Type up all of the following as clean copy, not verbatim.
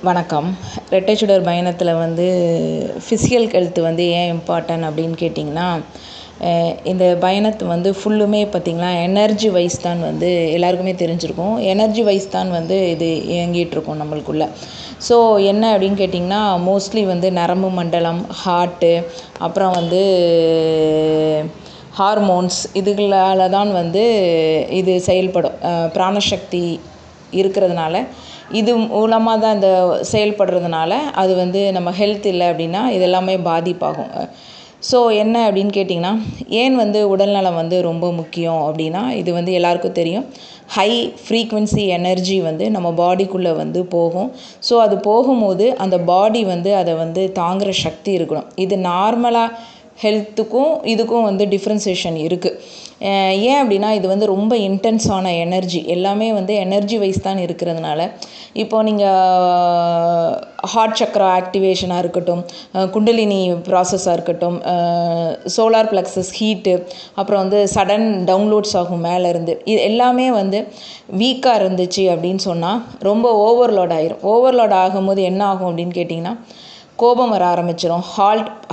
வணக்கம். ரெட்டை சுடர் பயணத்தில் ஃபிசிக்கல் ஹெல்த் ஏன் இம்பார்ட்டன்ட் அப்படின்னு கேட்டிங்கன்னா, இந்த பயணத்தை ஃபுல்லுமே பார்த்திங்கன்னா எனர்ஜி வைஸ் தான் எல்லாருக்குமே தெரிஞ்சிருக்கும். எனர்ஜி வைஸ் தான் இது இயங்கிகிட்ருக்கும் நம்மளுக்குள்ள. ஸோ என்ன அப்படின்னு கேட்டிங்கன்னா, மோஸ்ட்லி நரம்பு மண்டலம், ஹார்ட்டு, அப்புறம் ஹார்மோன்ஸ் இதுகளால் தான் இது செயல்படும். பிராணசக்தி இருக்கிறதுனால இது மூலமாக தான் இந்த செயல்படுறதுனால அது நம்ம ஹெல்த் இல்லை அப்படின்னா இது எல்லாமே பாதிப்பாகும். ஸோ என்ன அப்படின்னு கேட்டிங்கன்னா, ஏன் உடல்நலம் ரொம்ப முக்கியம் அப்படின்னா, இது எல்லாருக்கும் தெரியும். ஹை ஃப்ரீக்வன்சி எனர்ஜி நம்ம பாடிக்குள்ளே போகும். ஸோ அது போகும்போது அந்த பாடி அதை தாங்குகிற சக்தி இருக்கணும். இது நார்மலாக ஹெல்த்துக்கும் இதுக்கும் டிஃப்ரென்சேஷன் இருக்குது. ஏன் அப்படின்னா, இது ரொம்ப இன்டென்ஸான எனர்ஜி எல்லாமே எனர்ஜி வைஸ் தான் இருக்கிறதுனால, இப்போது நீங்கள் ஹார்ட் சக்ரா ஆக்டிவேஷனாக இருக்கட்டும், குண்டலினி ப்ராசஸாக இருக்கட்டும், சோலார் ப்ளக்ஸஸ் ஹீட்டு, அப்புறம் சடன் டவுன்லோட்ஸ் ஆகும் மேலேருந்து, இது எல்லாமே வீக்காக இருந்துச்சு அப்படின்னு சொன்னால் ரொம்ப ஓவர்லோட் ஆயிரும். ஓவர்லோட் ஆகும்போது என்ன ஆகும் அப்படின்னு கேட்டிங்கன்னா, கோபம் வர ஆரம்பிச்சிடும்,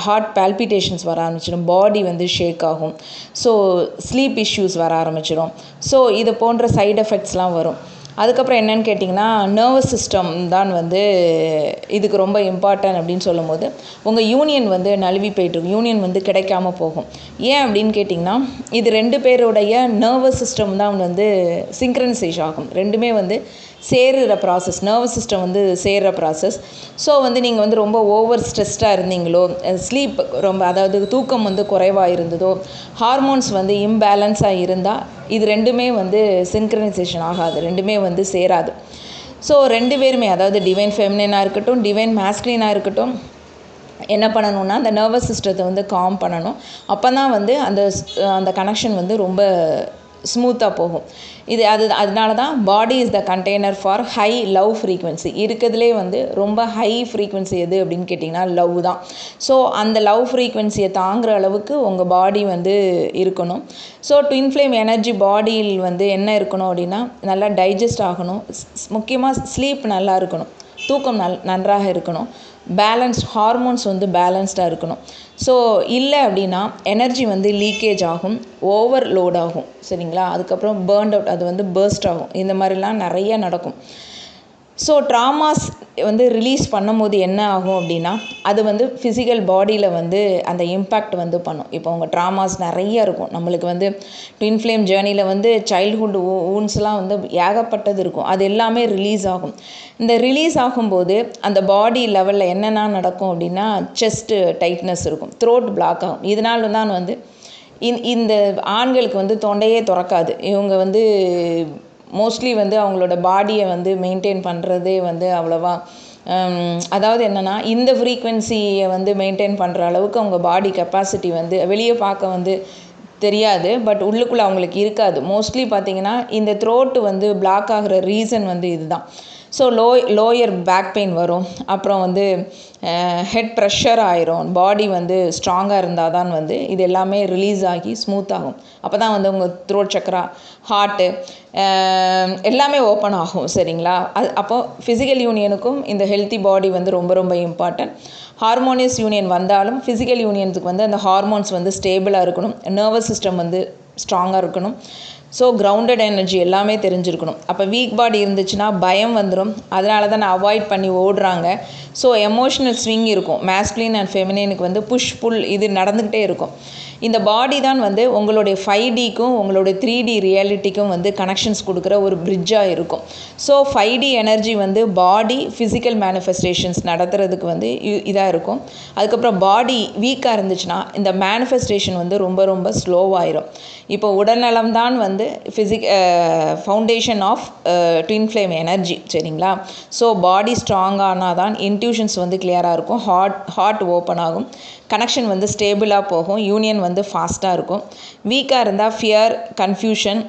ஹார்ட் பால்பிட்டேஷன்ஸ் வர ஆரம்பிச்சிடும், பாடி ஷேக் ஆகும். ஸோ ஸ்லீப் இஷ்யூஸ் வர ஆரம்பிச்சிடும். ஸோ இது போன்ற சைடு எஃபெக்ட்ஸ்லாம் வரும். அதுக்கப்புறம் என்னென்னு கேட்டிங்கன்னா, நர்வஸ் சிஸ்டம் தான் இதுக்கு ரொம்ப இம்பார்ட்டன்ட் அப்படின்னு சொல்லும்போது, உங்கள் யூனியன் நழுவி போய்ட்டுருக்கும், யூனியன் கிடைக்காம போகும். ஏன் அப்படின்னு கேட்டிங்கன்னா, இது 2 பேருடைய நர்வஸ் சிஸ்டம் தான் சிங்க்ரனைசேஷன் ஆகும். ரெண்டுமே சேர்கிற ப்ராசஸ், நர்வஸ் சிஸ்டம் சேர்கிற ப்ராசஸ். ஸோ நீங்கள் ரொம்ப ஓவர் ஸ்ட்ரெஸ்டாக இருந்தீங்களோ, ஸ்லீப் ரொம்ப, அதாவது தூக்கம் குறைவாக இருந்ததோ, ஹார்மோன்ஸ் இம்பேலன்ஸாக இருந்தால் இது ரெண்டுமே சிங்க்ரனைசேஷன் ஆகாது, ரெண்டுமே சேராது. ஸோ 2 பேருமே, அதாவது டிவைன் ஃபெமினினாக இருக்கட்டும், டிவைன் மேஸ்குலினாக இருக்கட்டும், என்ன பண்ணணும்னா அந்த நர்வஸ் சிஸ்டத்தை காம் பண்ணணும். அப்போ தான் அந்த கனெக்ஷன் ரொம்ப ஸ்மூத்தாக போகும். அதனால தான் body is the container for high love frequency. இருக்கிறதுலே ரொம்ப ஹை ஃப்ரீக்வன்சி எது அப்படின்னு கேட்டிங்கன்னா லவ் தான். ஸோ அந்த லவ் ஃப்ரீக்வன்சியை தாங்குகிற அளவுக்கு உங்கள் பாடி இருக்கணும். ஸோ ட்வின் ஃப்ளேம் எனர்ஜி பாடியில் என்ன இருக்கணும் அப்படின்னா, நல்லா டைஜஸ்ட் ஆகணும், முக்கியமாக ஸ்லீப் நல்லா இருக்கணும், தூக்கம் நன்றாக இருக்கணும், பேலன்ஸ்ட் ஹார்மோன்ஸ் பேலன்ஸ்டாக இருக்கணும். ஸோ இல்லை அப்படின்னா எனர்ஜி லீக்கேஜ் ஆகும், ஓவர்லோட் ஆகும், சரிங்களா? அதுக்கப்புறம் பேர்ன்ட் அவுட், அது பர்ஸ்ட் ஆகும். இந்த மாதிரிலாம் நிறைய நடக்கும். ஸோ ட்ராமாஸ் ரிலீஸ் பண்ணும்போது என்ன ஆகும் அப்படின்னா, அது ஃபிசிக்கல் பாடியில் அந்த இம்பேக்ட் பண்ணும். இப்போ உங்கள் ட்ராமாஸ் நிறைய இருக்கும். நம்மளுக்கு ட்வின் ஃப்ளேம் ஜேர்னியில் சைல்ட்ஹுட் ஊன்ஸ்லாம் ஏகப்பட்டது இருக்கும். அது எல்லாமே ரிலீஸ் ஆகும். இந்த ரிலீஸ் ஆகும்போது அந்த பாடி லெவலில் என்னென்ன நடக்கும் அப்படின்னா, செஸ்ட்டு டைட்னஸ் இருக்கும், த்ரோட் பிளாக் ஆகும். இதனால தான் இந்த ஆண்களுக்கு தொண்டையே திறக்காது. இவங்க மோஸ்ட்லி அவங்களோட பாடியை மெயின்டைன் பண்ணுறதே அவ்வளோவா, அதாவது என்னென்னா, இந்த ஃப்ரீக்வன்சியை மெயின்டைன் பண்ணுற அளவுக்கு அவங்க பாடி கெப்பாசிட்டி வெளியே பார்க்க தெரியாது. பட் உள்ளுக்குள்ளே அவங்களுக்கு இருக்காது. மோஸ்ட்லி பார்த்திங்கன்னா இந்த த்ரோட்டு பிளாக் ஆகிற ரீசன் இதுதான். ஸோ லோயர் பேக் பெயின் வரும், அப்புறம் ஹெட் ப்ரெஷர் ஆயிரும், பாடி ஸ்ட்ராங்காக இருந்தால் தான் இது எல்லாமே ரிலீஸ் ஆகி ஸ்மூத் ஆகும். அப்போ தான் உங்கள் த்ரோட் சக்கரா, ஹார்ட்டு எல்லாமே ஓப்பன் ஆகும், சரிங்களா? அப்போது ஃபிசிக்கல் யூனியனுக்கும் இந்த ஹெல்த்தி பாடி ரொம்ப ரொம்ப இம்பார்ட்டன்ட். ஹார்மோனியஸ் யூனியன் வந்தாலும் ஃபிசிக்கல் யூனியனுக்கு அந்த ஹார்மோன்ஸ் ஸ்டேபிளாக இருக்கணும், நர்வஸ் சிஸ்டம் ஸ்ட்ராங்காக இருக்கணும். ஸோ கிரவுண்டட் எனர்ஜி எல்லாமே தெரிஞ்சிருக்கணும். அப்போ வீக் பாடி இருந்துச்சுன்னா பயம் வந்துடும். அதனால தான் அவாய்ட் பண்ணி ஓடுறாங்க. ஸோ எமோஷ்னல் ஸ்விங் இருக்கும். மேஸ்குலின் அண்ட் ஃபெமினினுக்கு புஷ் புல் இது நடந்துக்கிட்டே இருக்கும். இந்த பாடி தான் உங்களுடைய 5Dக்கும் உங்களுடைய 3D ரியாலிட்டிக்கும் கனெக்ஷன்ஸ் கொடுக்குற ஒரு பிரிட்ஜாக இருக்கும். ஸோ 5D எனர்ஜி பாடி ஃபிசிக்கல் மேனிஃபெஸ்டேஷன்ஸ் நடத்துறதுக்கு இதாக இருக்கும். அதுக்கப்புறம் பாடி வீக்காக இருந்துச்சுன்னா இந்த மேனிஃபெஸ்டேஷன் ரொம்ப ரொம்ப ஸ்லோவாயிரும். இப்போ உடல்நலம் தான் foundation of twin flame energy, சரிங்களா? ஸோ பாடி ஸ்ட்ராங்கானால் தான் இன்ட்யூஷன்ஸ் கிளியராக இருக்கும், ஹார்ட் ஓப்பன் ஆகும், கனெக்ஷன் ஸ்டேபிளாக போகும், யூனியன் ஃபாஸ்ட்டாக இருக்கும். வீக்காக இருந்தால் ஃபியர், கன்ஃபியூஷன்,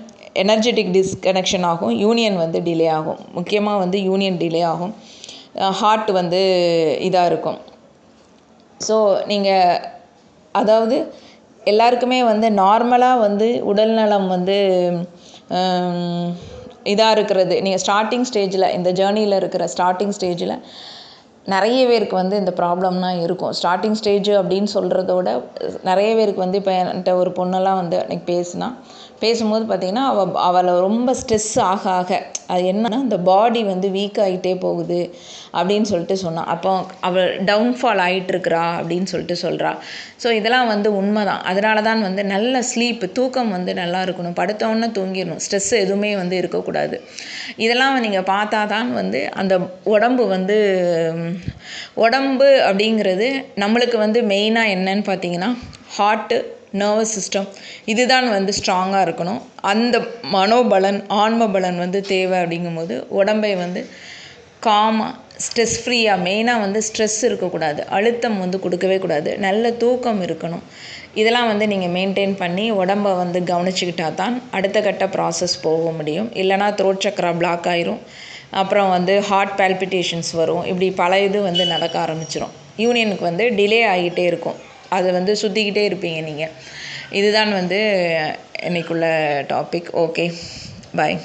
எனர்ஜெட்டிக் டிஸ்கனெக்ஷன் ஆகும், யூனியன் டிலே ஆகும். முக்கியமாக யூனியன் டிலே ஆகும், ஹார்ட் இதாக இருக்கும். ஸோ நீங்கள், அதாவது எல்லாருக்குமே நார்மலாக உடல்நலம் இதாக இருக்கிறது, நீங்கள் ஸ்டார்டிங் ஸ்டேஜில் இந்த ஜேர்னியில் இருக்கிற ஸ்டார்டிங் ஸ்டேஜில் நிறைய பேருக்கு வந்து இந்த ப்ராப்ளம்லாம் இருக்கும். ஸ்டார்டிங் ஸ்டேஜ் அப்படின்னு சொல்கிறதோட நிறைய பேருக்கு வந்து இப்போ என்கிட்ட ஒரு பொண்ணெல்லாம் வந்து அன்றைக்கி பேசும்போது பார்த்திங்கன்னா அவளை ரொம்ப ஸ்ட்ரெஸ் ஆக அது என்னன்னா இந்த பாடி வந்து வீக் ஆகிட்டே போகுது அப்படின்னு சொல்லிட்டு சொன்னான். அப்போ அவள் டவுன்ஃபால் ஆகிட்டுருக்குறா அப்படின்னு சொல்லிட்டு சொல்கிறா. ஸோ இதெல்லாம் வந்து உண்மை தான். அதனால தான் வந்து நல்ல ஸ்லீப், தூக்கம் வந்து நல்லா இருக்கணும். படுத்தோன்னே தூங்கிடணும். ஸ்ட்ரெஸ் எதுவுமே வந்து இருக்கக்கூடாது. இதெல்லாம் நீங்கள் பார்த்தா தான் வந்து அந்த உடம்பு அப்படிங்கிறது நம்மளுக்கு வந்து மெயினாக என்னன்னு பார்த்தீங்கன்னா ஹார்ட்டு, நர்வஸ் சிஸ்டம் இதுதான் வந்து ஸ்ட்ராங்காக இருக்கணும். அந்த மனோபலன், ஆன்மபலன் வந்து தேவை. அப்படிங்கும்போது உடம்பை வந்து காமாக, ஸ்ட்ரெஸ் ஃப்ரீயாக, மெயினாக வந்து ஸ்ட்ரெஸ் இருக்கக்கூடாது, அழுத்தம் வந்து கொடுக்கவே கூடாது, நல்ல தூக்கம் இருக்கணும். இதெல்லாம் வந்து நீங்கள் மெயின்டைன் பண்ணி உடம்பை வந்து கவனிச்சுக்கிட்டா தான் அடுத்த கட்ட ப்ராசஸ் போக முடியும். இல்லைனா த்ரோட் சக்கரா பிளாக் ஆயிரும். அப்புறம் வந்து ஹார்ட் பால்பிட்டேஷன்ஸ் வரும். இப்படி பல இது வந்து நடக்க ஆரம்பிச்சிடும். யூனியனுக்கு வந்து டிலே ஆகிட்டே இருக்கும். அது வந்து சுற்றிக்கிட்டே இருப்பீங்க நீங்கள். இதுதான் வந்து இன்னைக்குள்ள டாபிக். ஓகே, பாய்.